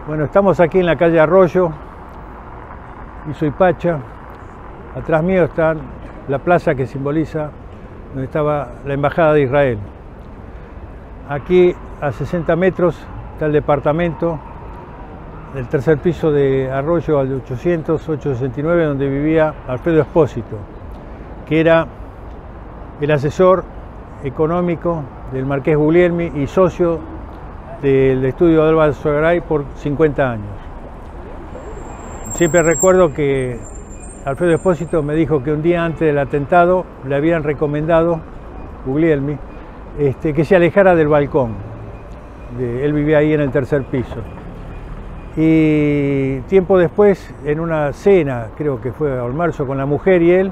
Bueno, estamos aquí en la calle Arroyo y Suipacha. Atrás mío está la plaza que simboliza donde estaba la Embajada de Israel. Aquí a 60 metros está el departamento del tercer piso de Arroyo al 869, donde vivía Alfredo Espósito, que era el asesor económico del Marqués Guglielmi y socio del estudio de Álvaro Sogaray por 50 años. Siempre recuerdo que Alfredo Espósito me dijo que un día antes del atentado le habían recomendado, Guglielmi, que se alejara del balcón. Él vivía ahí en el tercer piso. Y tiempo después, en una cena, creo que fue a almuerzo con la mujer y él,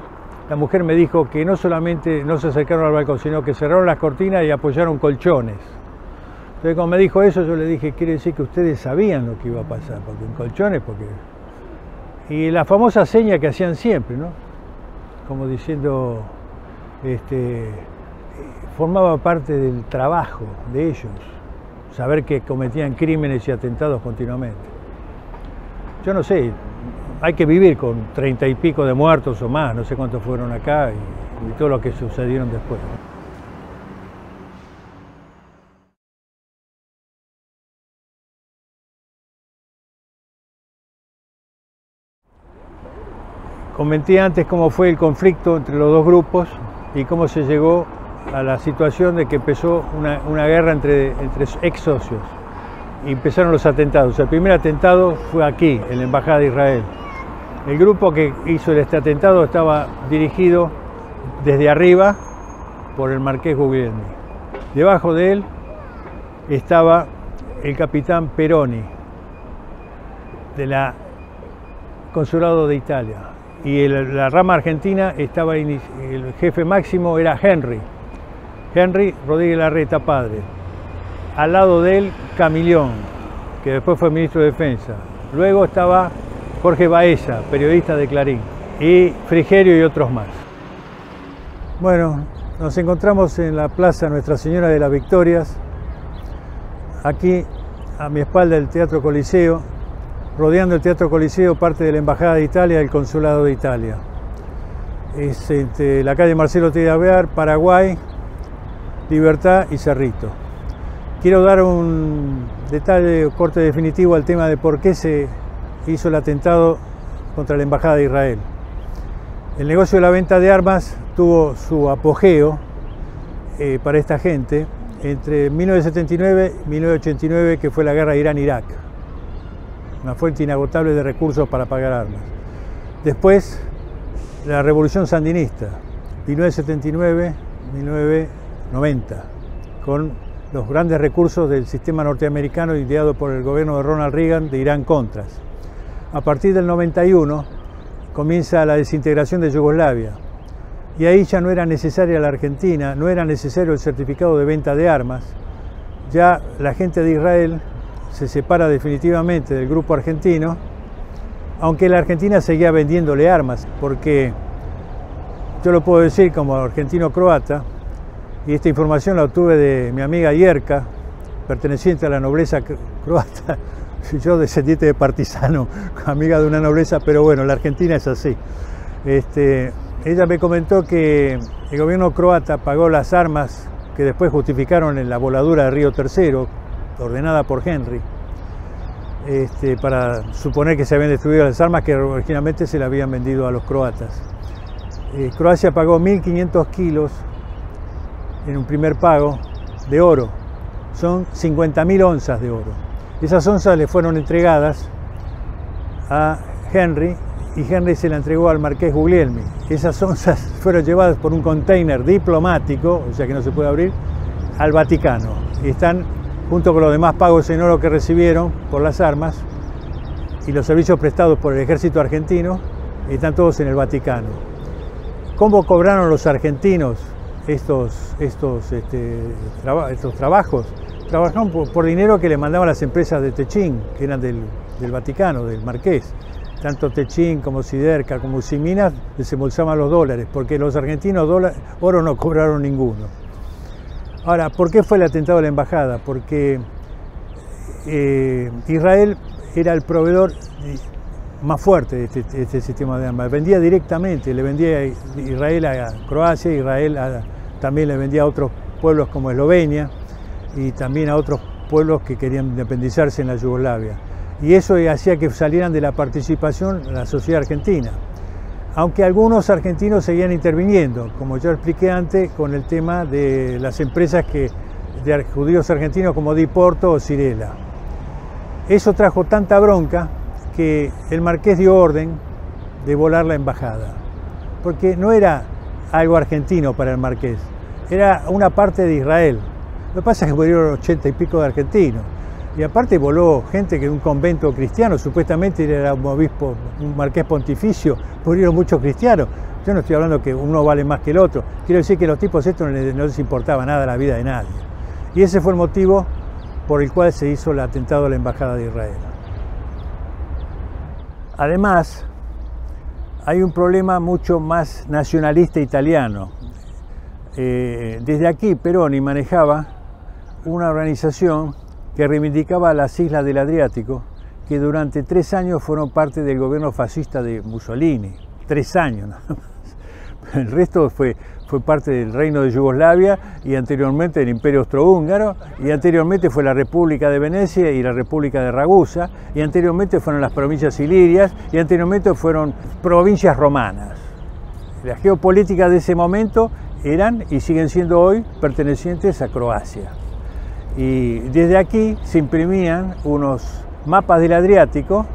la mujer me dijo que no solamente no se acercaron al balcón, sino que cerraron las cortinas y apoyaron colchones. Entonces, cuando me dijo eso, yo le dije, quiere decir que ustedes sabían lo que iba a pasar, porque en colchones, porque... Y la famosa seña que hacían siempre, ¿no? Como diciendo, formaba parte del trabajo de ellos, saber que cometían crímenes y atentados continuamente. Yo no sé, hay que vivir con 30 y pico de muertos o más, no sé cuántos fueron acá y todo lo que sucedieron después. Comenté antes cómo fue el conflicto entre los dos grupos y cómo se llegó a la situación de que empezó una guerra entre ex socios y empezaron los atentados. El primer atentado fue aquí, en la Embajada de Israel. El grupo que hizo este atentado estaba dirigido desde arriba por el Marqués Guglielmi. Debajo de él estaba el capitán Peroni, del Consulado de Italia. Y la rama argentina estaba, el jefe máximo era Henry Rodríguez Larreta padre. Al lado de él, Camillón, que después fue ministro de Defensa. Luego estaba Jorge Baeza, periodista de Clarín, y Frigerio y otros más. Bueno, nos encontramos en la Plaza Nuestra Señora de las Victorias, aquí a mi espalda el Teatro Coliseo, rodeando el Teatro Coliseo parte de la Embajada de Italia y el Consulado de Italia. Es entre la calle Marcelo T. de Alvear, Paraguay, Libertad y Cerrito. Quiero dar un detalle, corte definitivo al tema de por qué se hizo el atentado contra la Embajada de Israel. El negocio de la venta de armas tuvo su apogeo para esta gente entre 1979 y 1989, que fue la guerra Irán-Irak. Una fuente inagotable de recursos para pagar armas. Después, la revolución sandinista, 1979-1990, con los grandes recursos del sistema norteamericano ideado por el gobierno de Ronald Reagan de Irán-Contras. A partir del 91 comienza la desintegración de Yugoslavia y ahí ya no era necesaria la Argentina, no era necesario el certificado de venta de armas, ya la gente de Israel se separa definitivamente del grupo argentino, aunque la Argentina seguía vendiéndole armas, porque yo lo puedo decir como argentino-croata, y esta información la obtuve de mi amiga Yerka, perteneciente a la nobleza croata, yo descendiente de partisano, amiga de una nobleza, pero bueno, la Argentina es así. Ella me comentó que el gobierno croata pagó las armas que después justificaron en la voladura de Río Tercero, ordenada por Henry, para suponer que se habían destruido las armas que originalmente se le habían vendido a los croatas. Croacia pagó 1.500 kilos en un primer pago de oro, son 50.000 onzas de oro. Esas onzas le fueron entregadas a Henry y Henry se la entregó al Marqués Guglielmi. Esas onzas fueron llevadas por un container diplomático, o sea que no se puede abrir, al Vaticano. Y están junto con los demás pagos en oro que recibieron por las armas y los servicios prestados por el ejército argentino, están todos en el Vaticano. ¿Cómo cobraron los argentinos estos trabajos? Trabajaron por dinero que le mandaban las empresas de Techín, que eran del Vaticano, del Marqués. Tanto Techín como Siderca como Usiminas desembolsaban los dólares, porque los argentinos oro no cobraron ninguno. Ahora, ¿por qué fue el atentado a la embajada? Porque Israel era el proveedor más fuerte de este sistema de armas. Vendía directamente, le vendía a Israel a Croacia, Israel también le vendía a otros pueblos como Eslovenia y también a otros pueblos que querían independizarse en la Yugoslavia. Y eso hacía que salieran de la participación la sociedad argentina. Aunque algunos argentinos seguían interviniendo, como yo expliqué antes, con el tema de las empresas de judíos argentinos como Di Porto o Cirela. Eso trajo tanta bronca que el marqués dio orden de volar la embajada, porque no era algo argentino para el marqués, era una parte de Israel. Lo que pasa es que murieron 80 y pico de argentinos, y aparte voló gente que en un convento cristiano, supuestamente era un obispo, un marqués pontificio, murieron muchos cristianos. Yo no estoy hablando que uno vale más que el otro, quiero decir que a los tipos estos no les importaba nada la vida de nadie. Y ese fue el motivo por el cual se hizo el atentado a la embajada de Israel. Además, hay un problema mucho más nacionalista italiano. Desde aquí Peroni manejaba una organización que reivindicaba las islas del Adriático, que durante 3 años fueron parte del gobierno fascista de Mussolini. 3 años nada más. El resto fue parte del Reino de Yugoslavia y anteriormente del Imperio Austrohúngaro, y anteriormente fue la República de Venecia y la República de Ragusa, y anteriormente fueron las provincias ilirias, y anteriormente fueron provincias romanas. La geopolítica de ese momento eran y siguen siendo hoy pertenecientes a Croacia. Y desde aquí se imprimían unos mapas del Adriático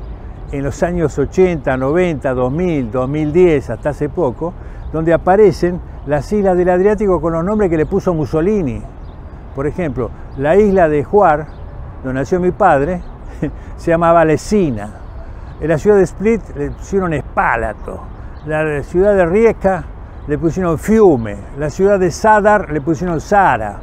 en los años 80, 90, 2000, 2010, hasta hace poco, donde aparecen las islas del Adriático con los nombres que le puso Mussolini. Por ejemplo, la isla de Hvar, donde nació mi padre, se llamaba Lesina. En la ciudad de Split le pusieron Spalato. La ciudad de Rijeka le pusieron Fiume. La ciudad de Zadar le pusieron Zara.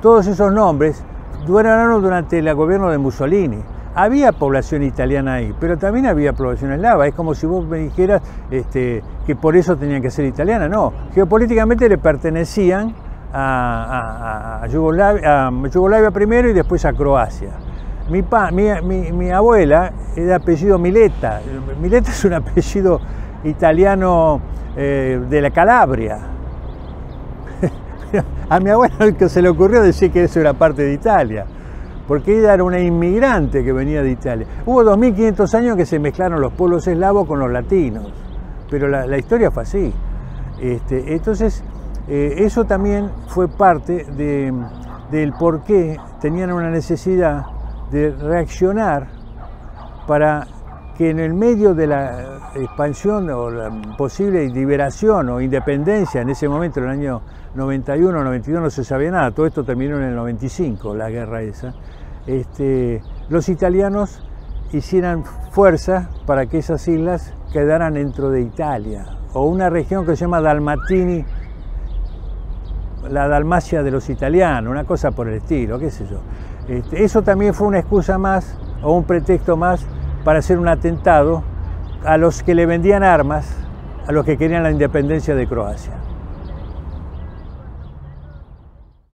Todos esos nombres duraron durante el gobierno de Mussolini. Había población italiana ahí, pero también había población eslava. Es como si vos me dijeras que por eso tenían que ser italianas. No, geopolíticamente le pertenecían a Yugoslavia primero y después a Croacia. Mi abuela es de apellido Mileta. Mileta es un apellido italiano de la Calabria. A mi abuela se le ocurrió decir que eso era parte de Italia, porque ella era una inmigrante que venía de Italia. Hubo 2500 años que se mezclaron los pueblos eslavos con los latinos, pero la historia fue así. Entonces, eso también fue parte del por qué tenían una necesidad de reaccionar para que en el medio de la expansión o la posible liberación o independencia, en ese momento, en el año 91, 92, no se sabía nada, todo esto terminó en el 95, la guerra esa, los italianos hicieran fuerza para que esas islas quedaran dentro de Italia, o una región que se llama Dalmatini, la Dalmacia de los italianos, una cosa por el estilo, qué sé yo. Eso también fue una excusa más, o un pretexto más, para hacer un atentado a los que le vendían armas, a los que querían la independencia de Croacia.